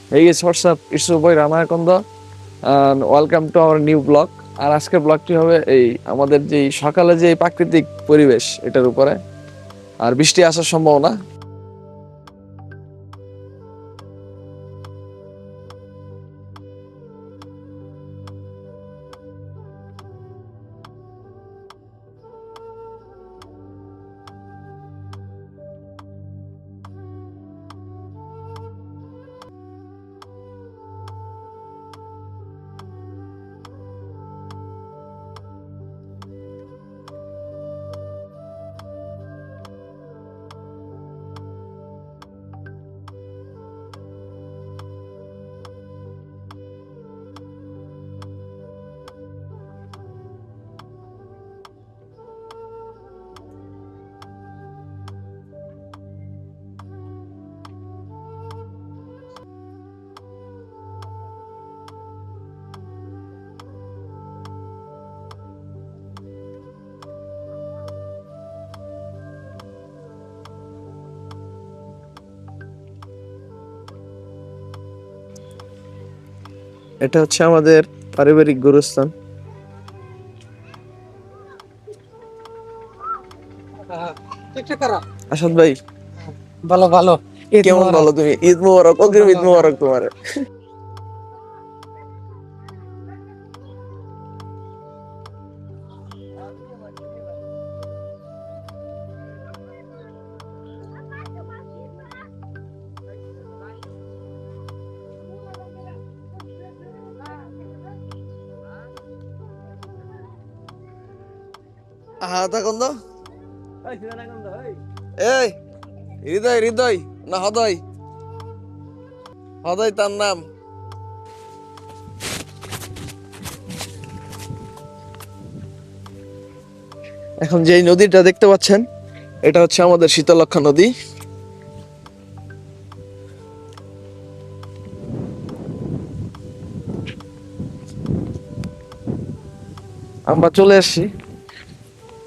Hey guys, what's up? It's your boy Ramakonda and welcome to our new vlog. আর আজকের ব্লগটি হবে এই আমাদের যে সকালে যে প্রাকৃতিক পরিবেশ এটার উপরে আর বৃষ্টি আসার সম্ভাবনা। এটা হচ্ছে আমাদের পারিবারিক গোরস্থান। আসাদ ভাই ভালো ভালো। কেমন ভালো? তুমি ঈদ মোবারক। অগ্রিম ঈদ মোবারক তোমার। হাতা কোন দো? এই হৃদয় হৃদয় না হদয়? হদয় তার নাম। এখন যে নদীটা দেখতে পাচ্ছেন এটা হচ্ছে আমাদের শীতলক্ষ্যা নদী। আমরা চলে আসছি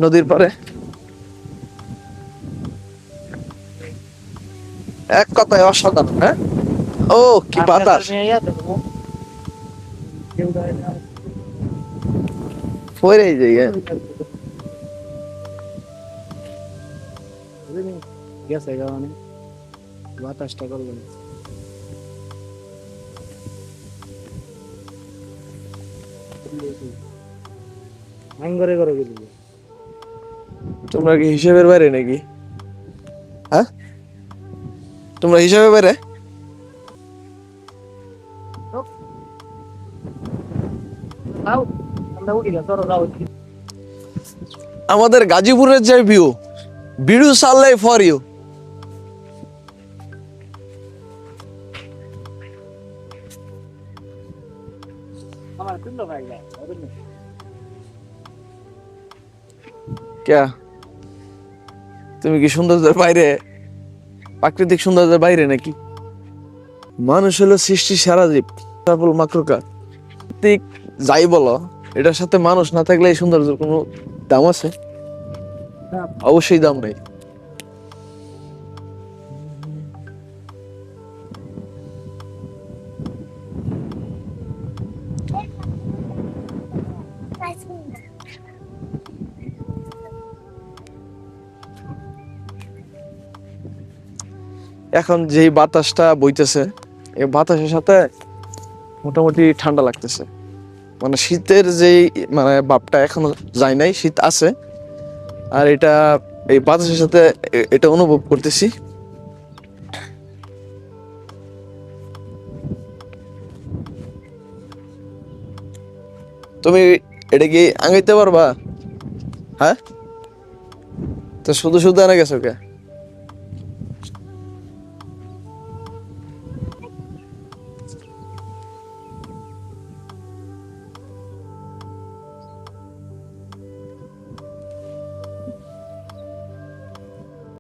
নদীর পারে। এক কথায় অসাধারণ। হ্যাঁ, ও কি বাতাস! পড়েই যাই। গেছে গাওয়ানে বাতাসটা করলো না। আঙ্গরে করে গেলি তোমরা কি হিসেবের বাইরে নাকি? হ্যাঁ, তোমরা হিসাবের বাইরে? আমাদের গাজীপুরের যে ভিউ, বিড়ু সাল্লাই ফর ইউ। ক্যা তুমি কি সৌন্দর্যের বাইরে, প্রাকৃতিক সৌন্দর্যের বাইরে নাকি? মানুষ হলো সৃষ্টির সারা জীব, তারপর মাকড়ুকা। ঠিক যাই বলো, এটার সাথে মানুষ না থাকলে এই সৌন্দর্যের কোনো দাম আছে? অবশ্যই দাম নেই। এখন যেই বাতাসটা বইতেছে, এই বাতাসের সাথে মোটামুটি ঠান্ডা লাগতেছে। মানে শীতের যেই মানে ভাবটা এখনো যায় নাই, শীত আছে। আর এটা এই বাতাসের সাথে এটা অনুভব করতেছি। তুমি এটা কি আঙাইতে পারবা? হ্যাঁ, তো শুধু শুধু এনে গেছো কে?